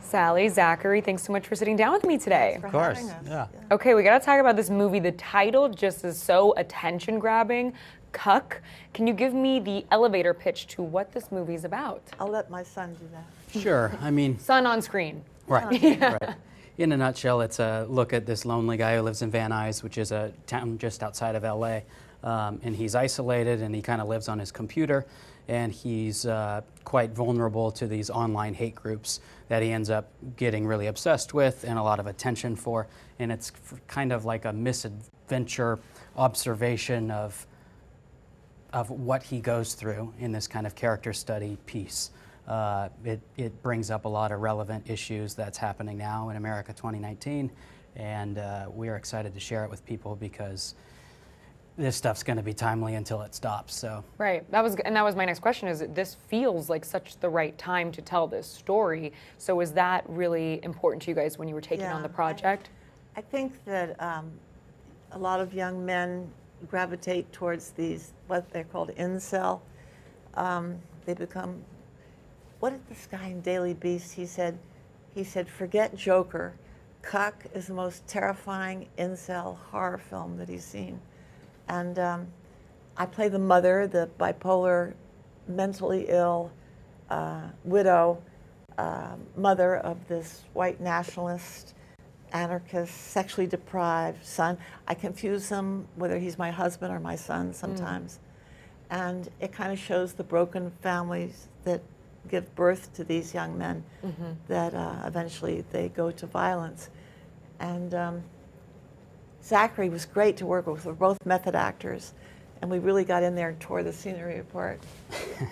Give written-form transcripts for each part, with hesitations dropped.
Sally, Zachary, thanks so much for sitting down with me today. Of course, yeah. Okay, we gotta talk about this movie. The title just is so attention-grabbing. Cuck. Can you give me the elevator pitch to what this movie's about? I'll let my son do that. Sure, I mean... Son on screen. Right, Yeah. right. In a nutshell, it's a look at this lonely guy who lives in Van Nuys, which is a town just outside of LA. And he's isolated and he kind of lives on his computer, and he's quite vulnerable to these online hate groups that he ends up getting really obsessed with and a lot of attention for. And it's kind of like a misadventure observation of what he goes through in this kind of character study piece. It brings up a lot of relevant issues that's happening now in America 2019, and we are excited to share it with people because this stuff's going to be timely until it stops. So Right. That was my next question. Is this feels like such the right time to tell this story? So is that really important to you guys when you were taking on the project? I think that a lot of young men gravitate towards these, what they're called incel. They become, what did this guy in Daily Beast, he said, forget Joker. Cuck is the most terrifying incel horror film that he's seen. And I play the mother, the bipolar, mentally ill widow, mother of this white nationalist, anarchist, sexually deprived son. I confuse him whether he's my husband or my son sometimes. And it kind of shows the broken families that give birth to these young men that eventually they go to violence. And Zachary was great to work with. We're both method actors, and we really got in there and tore the scenery apart.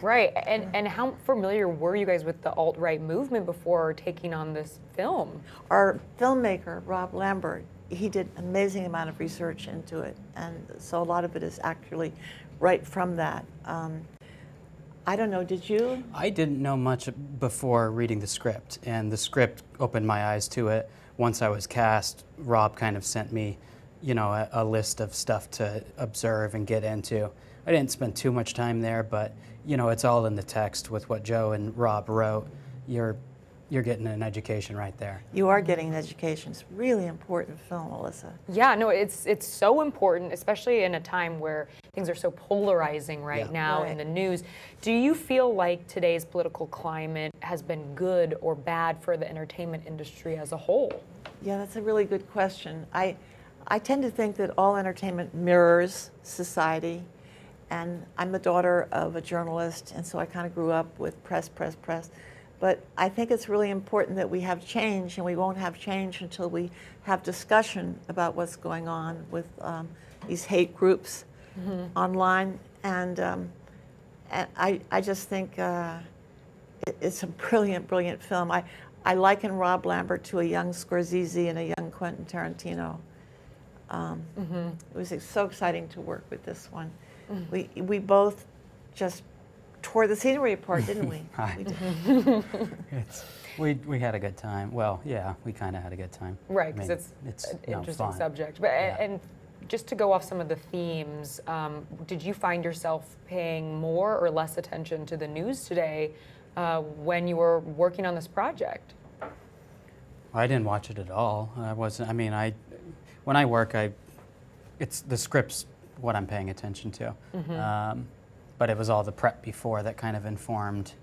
Right. And how familiar were you guys with the alt-right movement before taking on this film? Our filmmaker, Rob Lambert, he did an amazing amount of research into it, and so a lot of it is actually right from that. I don't know, did you? I didn't know much before reading the script, and the script opened my eyes to it. Once I was cast, Rob kind of sent me, you know, a list of stuff to observe and get into. I didn't spend too much time there, but you know, it's all in the text with what Joe and Rob wrote. You're getting an education right there. You are getting an education. It's a really important film, Alyssa. Yeah, no, it's so important, especially in a time where things are so polarizing right now in the news. Do you feel like today's political climate has been good or bad for the entertainment industry as a whole? Yeah, that's a really good question. I tend to think that all entertainment mirrors society, and I'm the daughter of a journalist, and so I kind of grew up with press. But I think it's really important that we have change, and we won't have change until we have discussion about what's going on with these hate groups online. And I just think it's a brilliant film. I liken Rob Lambert to a young Scorsese and a young Quentin Tarantino. It was so exciting to work with this one. We both just tore the scenery apart, didn't we? We had a good time. Well, yeah, we kind of had a good time. Right, because it's an interesting subject. But and just to go off some of the themes, did you find yourself paying more or less attention to the news today when you were working on this project? I didn't watch it at all. I wasn't. I mean, when I work, it's the script's what I'm paying attention to. But it was all the prep before that kind of informed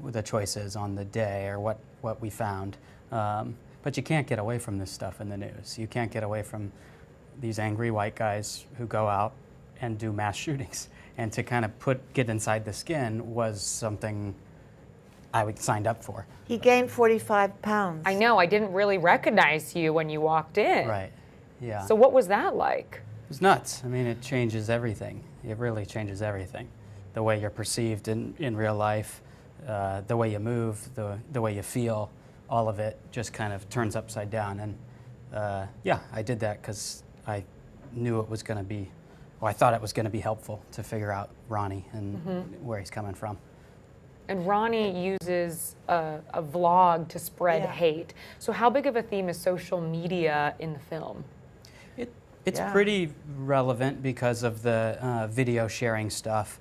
the choices on the day or what we found. But you can't get away from this stuff in the news. You can't get away from these angry white guys who go out and do mass shootings. And to kind of get inside the skin was something I signed up for. He gained 45 pounds. I know, I didn't really recognize you when you walked in. Right, yeah. So what was that like? It was nuts. I mean, it changes everything. It really changes everything. The way you're perceived in real life, the way you move, the way you feel, all of it just kind of turns upside down. And yeah, I did that because I knew it was going to be, well, I thought it was going to be helpful to figure out Ronnie and where he's coming from. And Ronnie uses a vlog to spread hate. So how big of a theme is social media in the film? It's pretty relevant because of the video sharing stuff.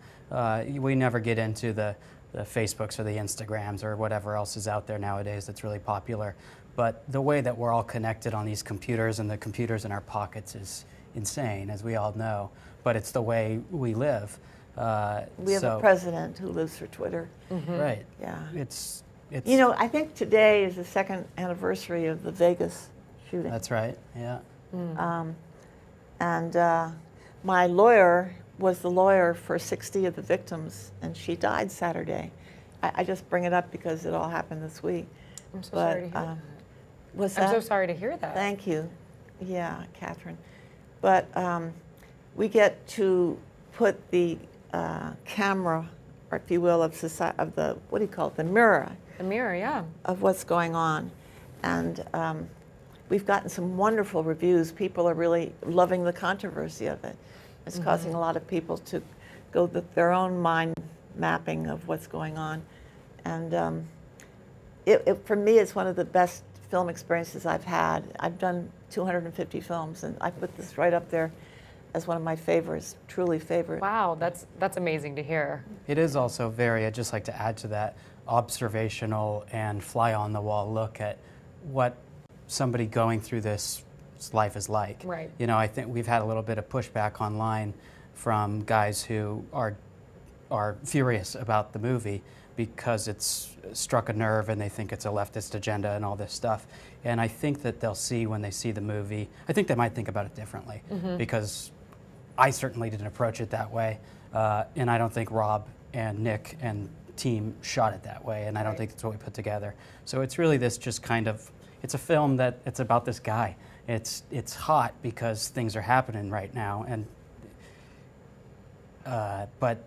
We never get into the Facebooks or the Instagrams or whatever else is out there nowadays that's really popular. But the way that we're all connected on these computers and the computers in our pockets is insane, as we all know. But it's the way we live. We have a president who lives for Twitter. Right. Yeah. It's You know, I think today is the 2nd anniversary of the Vegas shooting. That's right. Yeah. My lawyer was the lawyer for 60 of the victims, and she died Saturday. I just bring it up because it all happened this week. I'm so sorry to hear that. What's I'm that? so sorry to hear that. Thank you. Yeah, Catherine. But we get to put the camera, or if you will, of the, what do you call it, the mirror. The mirror, yeah. Of what's going on. And we've gotten some wonderful reviews. People are really loving the controversy of it. It's causing a lot of people to go their own mind mapping of what's going on. And for me, it's one of the best film experiences I've had. I've done 250 films, and I put this right up there as one of my favorites, truly favorite. Wow, that's amazing to hear. It is also very, I'd just like to add to that, observational and fly-on-the-wall look at what somebody going through this life is like. Right. You know, I think we've had a little bit of pushback online from guys who are furious about the movie because it's struck a nerve and they think it's a leftist agenda and all this stuff. And I think that they'll see when they see the movie, I think they might think about it differently because I certainly didn't approach it that way. And I don't think Rob and Nick and team shot it that way, and I don't think that's what we put together. So it's really this just kind of, it's a film that it's about this guy. It's hot because things are happening right now, and but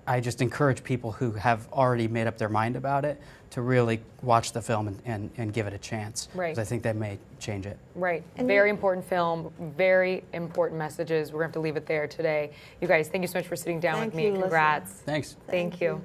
I just encourage people who have already made up their mind about it to really watch the film and give it a chance. Right. Because I think that may change it. Right. Very important film, very important messages. We're going to have to leave it there today. You guys, thank you so much for sitting down with me. Alyssa. Congrats. Thanks. Thank you.